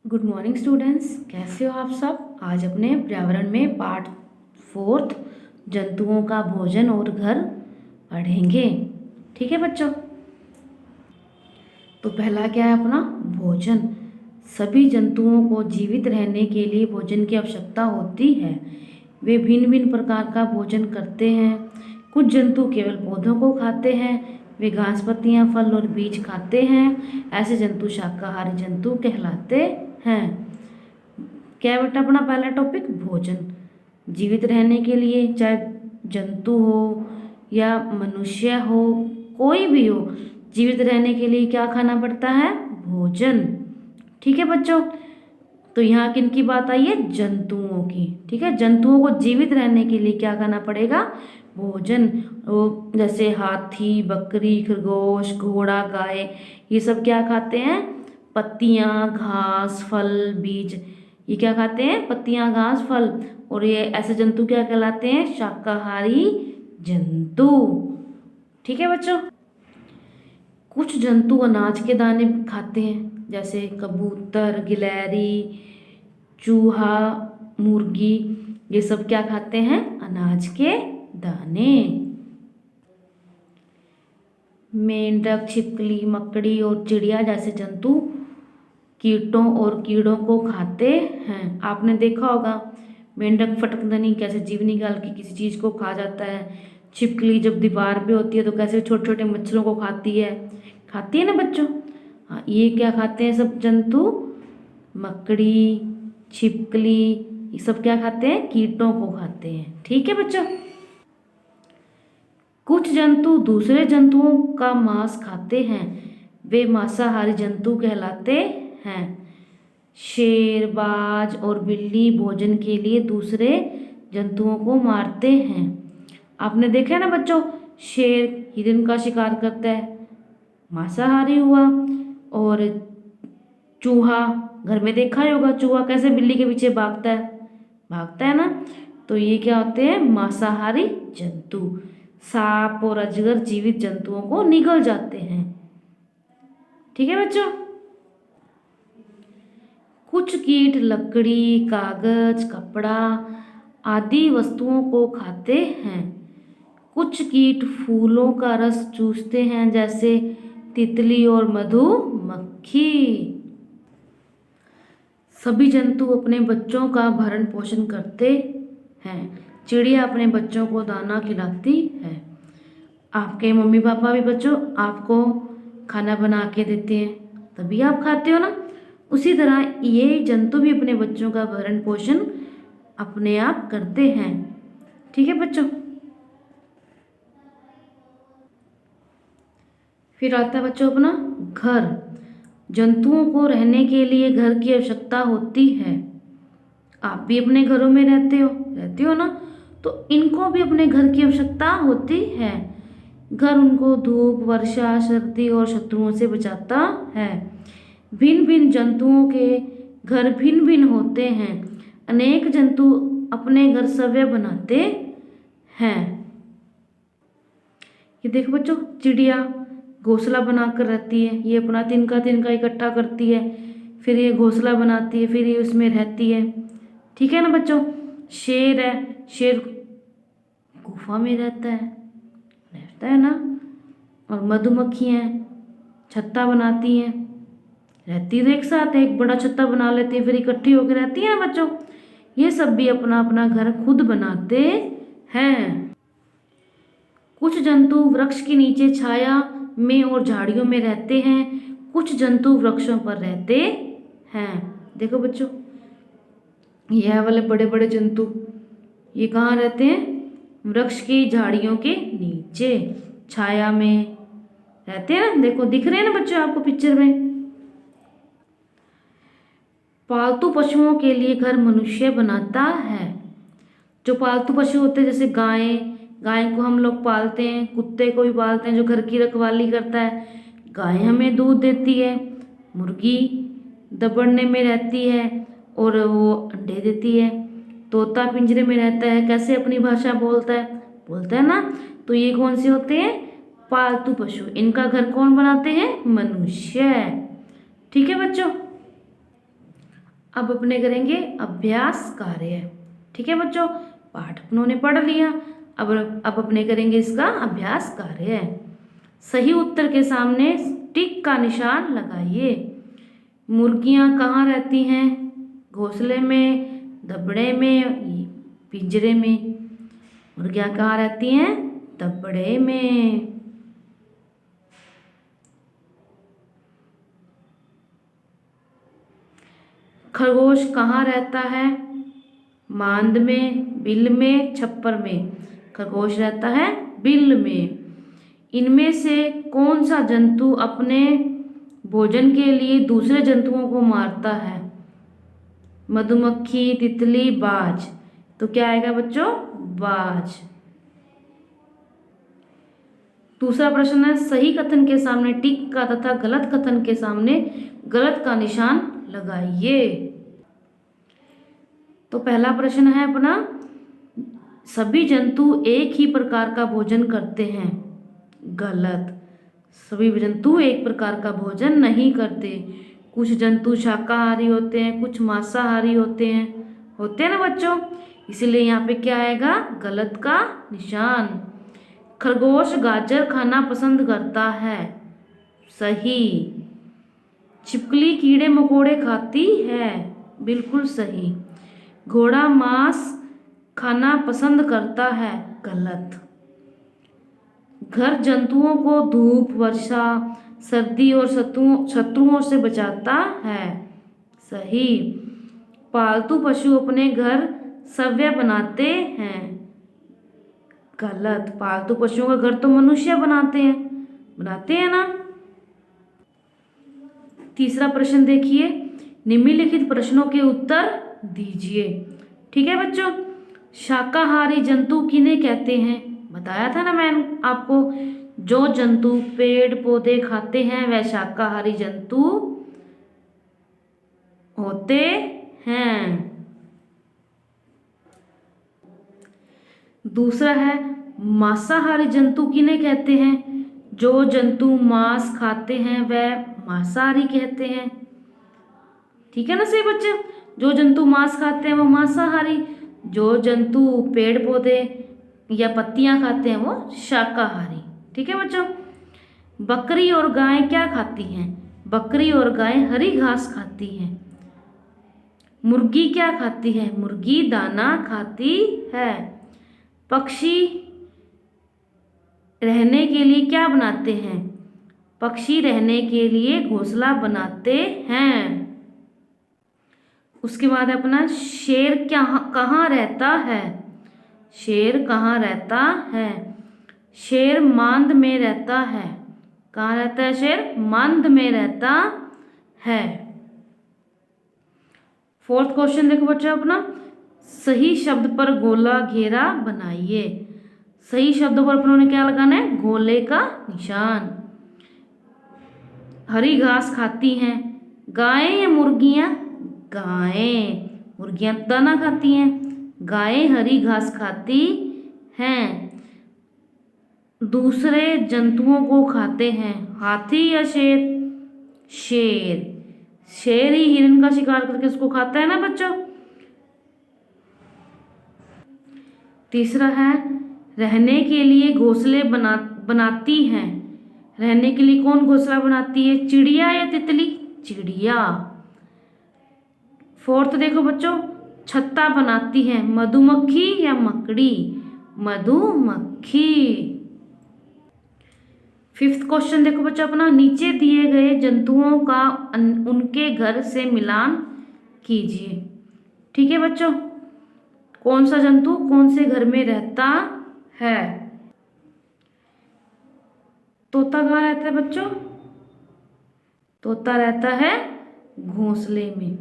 Good morning students, कैसे हो आप सब। आज अपने पर्यावरण में पार्ट 4 जंतुओं का भोजन और घर पढ़ेंगे। ठीक है बच्चों। तो पहला क्या है अपना भोजन। सभी जंतुओं को जीवित रहने के लिए भोजन की आवश्यकता होती है। वे भिन्न भिन्न प्रकार का भोजन करते हैं। कुछ जंतु केवल पौधों को खाते हैं। वे घास पत्तियां फल और बीज खाते हैं। ऐसे जंतु शाकाहारी जंतु कहलाते हैं। क्या है बेटा अपना पहला टॉपिक भोजन। जीवित रहने के लिए चाहे जंतु हो या मनुष्य हो, कोई भी हो, जीवित रहने के लिए क्या खाना पड़ता है, भोजन। ठीक है बच्चों। तो यहाँ किन की बात आई है, जंतुओं की। ठीक है, जंतुओं को जीवित रहने के लिए क्या खाना पड़ेगा, भोजन। वो जैसे हाथी, बकरी, खरगोश, घोड़ा, गाय, ये सब क्या खाते हैं, पत्तियां, घास, फल, बीज। ये क्या खाते हैं, पत्तियां, घास, फल। और ये ऐसे जंतु क्या कहलाते हैं, शाकाहारी जंतु। ठीक है बच्चों। कुछ जंतु अनाज के दाने खाते हैं, जैसे कबूतर, गिलहरी, चूहा, मुर्गी, ये सब क्या खाते हैं, अनाज के दाने। मेंढक, छिपकली, मकड़ी और चिड़िया जैसे जंतु कीटों और कीड़ों को खाते हैं। आपने देखा होगा मेंढक फटकदनी कैसे जीव निकाल के किसी चीज को खा जाता है। छिपकली जब दीवार पे होती है तो कैसे छोटे छोटे मच्छरों को खाती है ना बच्चों। हाँ, ये क्या खाते हैं सब जंतु, मकड़ी, छिपकली, ये सब क्या खाते हैं, कीटों को खाते हैं। ठीक है बच्चों। कुछ जंतु दूसरे जंतुओं का मांस खाते हैं, वे मांसाहारी जंतु कहलाते हैं। शेर, बाज और बिल्ली भोजन के लिए दूसरे जंतुओं को मारते हैं। आपने देखा है ना बच्चों, शेर हिरन का शिकार करता है, मांसाहारी हुआ। और चूहा, घर में देखा ही होगा चूहा कैसे बिल्ली के पीछे भागता है ना। तो ये क्या होते हैं, मांसाहारी जंतु। सांप और अजगर जीवित जंतुओं को निगल जाते हैं। ठीक है बच्चों। कुछ कीट लकड़ी, कागज, कपड़ा आदि वस्तुओं को खाते हैं। कुछ कीट फूलों का रस चूसते हैं, जैसे तितली और मधुमक्खी। सभी जंतु अपने बच्चों का भरण पोषण करते हैं। चिड़िया अपने बच्चों को दाना खिलाती है। आपके मम्मी पापा भी बच्चों आपको खाना बना के देते हैं, तभी आप खाते हो ना। उसी तरह ये जंतु भी अपने बच्चों का भरण पोषण अपने आप करते हैं। ठीक है बच्चों। फिर आता है बच्चों अपना घर। जंतुओं को रहने के लिए घर की आवश्यकता होती है। आप भी अपने घरों में रहते हो ना, तो इनको भी अपने घर की आवश्यकता होती है। घर उनको धूप, वर्षा, सर्दी और शत्रुओं से बचाता है। भिन्न भिन्न जंतुओं के घर भिन्न भिन्न होते हैं। अनेक जंतु अपने घर सव्य बनाते हैं। ये देखो बच्चों, चिड़िया घोंसला बनाकर रहती है। ये अपना तिनका इकट्ठा करती है, फिर ये घोंसला बनाती है, फिर ये उसमें रहती है। ठीक है ना बच्चों। शेर है, शेर गुफा में रहता है ना। और मधुमक्खियाँ छत्ता बनाती हैं, रहती तो एक साथ है, एक बड़ा छत्ता बना लेती है, फिर इकट्ठी होकर रहती है ना बच्चों। ये सब भी अपना अपना घर खुद बनाते हैं। कुछ जंतु वृक्ष के नीचे छाया में और झाड़ियों में रहते हैं। कुछ जंतु वृक्षों पर रहते हैं। देखो बच्चों, यह वाले बड़े बड़े जंतु ये कहाँ रहते हैं, वृक्ष की झाड़ियों के नीचे छाया में रहते हैं ना। देखो दिख रहे हैं ना बच्चों आपको पिक्चर में। पालतू पशुओं के लिए घर मनुष्य बनाता है। जो पालतू पशु होते हैं, जैसे गाय को हम लोग पालते हैं, कुत्ते को भी पालते हैं जो घर की रखवाली करता है। गाय हमें दूध देती है, मुर्गी दबड़ने में रहती है और वो अंडे देती है। तोता पिंजरे में रहता है, कैसे अपनी भाषा बोलता है ना। तो ये कौन से होते हैं, पालतू पशु। इनका घर कौन बनाते हैं, मनुष्य। ठीक है बच्चों। अब अपने करेंगे अभ्यास कार्य। ठीक है बच्चों, पाठ अपनों ने पढ़ लिया। अब अपने करेंगे इसका अभ्यास कार्य। सही उत्तर के सामने टिक का निशान लगाइए। मुर्गियां कहाँ रहती हैं? घोंसले में, दबड़े में, पिंजरे में? मुर्गियां कहाँ रहती हैं? दबड़े में। खरगोश कहाँ रहता है? मांद में, बिल में, छप्पर में? खरगोश रहता है बिल में। इनमें से कौन सा जंतु अपने भोजन के लिए दूसरे जंतुओं को मारता है? मधुमक्खी, तितली, बाज? तो क्या आएगा बच्चों? बाज। दूसरा प्रश्न है, सही कथन के सामने टिक का तथा गलत कथन के सामने गलत का निशान लगाइए। तो पहला प्रश्न है अपना, सभी जंतु एक ही प्रकार का भोजन करते हैं। गलत। सभी जंतु एक प्रकार का भोजन नहीं करते। कुछ जंतु शाकाहारी होते हैं, कुछ मांसाहारी होते हैं ना बच्चों? इसलिए यहाँ पे क्या आएगा? गलत का निशान। खरगोश गाजर खाना पसंद करता है। सही। छिपकली कीड़े मकोड़े खाती है। बिल्कुल सही। घोड़ा मांस खाना पसंद करता है। गलत। घर जंतुओं को धूप, वर्षा, सर्दी और शत्रुओं से बचाता है। सही। पालतू पशु अपने घर सव्य बनाते हैं। गलत। पालतू पशुओं का घर तो मनुष्य बनाते हैं ना। तीसरा प्रश्न देखिए, निम्नलिखित प्रश्नों के उत्तर दीजिए। ठीक है बच्चों, शाकाहारी जंतु किन्हें कहते हैं? बताया था ना मैंने आपको, जो जंतु पेड़ पौधे खाते हैं वह शाकाहारी जंतु होते हैं। दूसरा है, मांसाहारी जंतु किन्हें कहते हैं? जो जंतु मांस खाते हैं वह मांसाहारी कहते हैं। ठीक है ना सही बच्चे? जो जंतु मांस खाते हैं वो मांसाहारी, जो जंतु पेड़ पौधे या पत्तियां खाते हैं वो शाकाहारी। ठीक है बच्चों? बकरी और गाय क्या खाती हैं? बकरी और गाय हरी घास खाती हैं। मुर्गी क्या खाती है? मुर्गी दाना खाती है। पक्षी रहने के लिए क्या बनाते हैं? पक्षी रहने के लिए घोंसला बनाते हैं। उसके बाद अपना, शेर कहाँ रहता है? शेर कहाँ रहता है? शेर मांद में रहता है। कहाँ रहता है शेर? मांद में रहता है। फोर्थ क्वेश्चन देखो बच्चों अपना, सही शब्द पर गोला घेरा बनाइए। सही शब्दों पर अपनों ने क्या लगाना है? गोले का निशान। हरी घास खाती हैं। गायें या मुर्गियां? गायें। मुर्गियां दाना खाती हैं, गायें हरी घास खाती हैं। दूसरे जंतुओं को खाते हैं। हाथी या शेर? शेर। शेर ही हिरण का शिकार करके उसको खाता है ना बच्चों। तीसरा है, रहने के लिए घोंसले बनाती हैं। रहने के लिए कौन घोंसला बनाती है? चिड़िया या तितली? चिड़िया। फोर्थ देखो बच्चों, छत्ता बनाती है। मधुमक्खी या मकड़ी? मधुमक्खी। फिफ्थ क्वेश्चन देखो बच्चों अपना, नीचे दिए गए जंतुओं का उनके घर से मिलान कीजिए। ठीक है बच्चों, कौन सा जंतु कौन से घर में रहता है? तोता कहाँ रहता है बच्चों? तोता रहता है घोंसले में।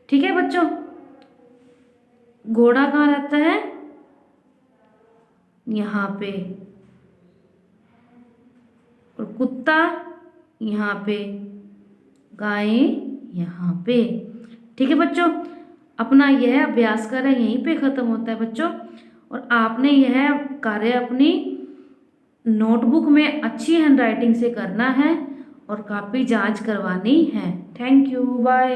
ठीक है बच्चों, घोड़ा कहाँ रहता है? यहाँ पे। और कुत्ता यहाँ पे, गाय यहाँ पे। ठीक है बच्चों, अपना यह अभ्यास कार्य यहीं पे खत्म होता है बच्चों। और आपने यह कार्य अपनी नोटबुक में अच्छी हैंडराइटिंग से करना है और कापी जांच करवानी है। Thank you, bye.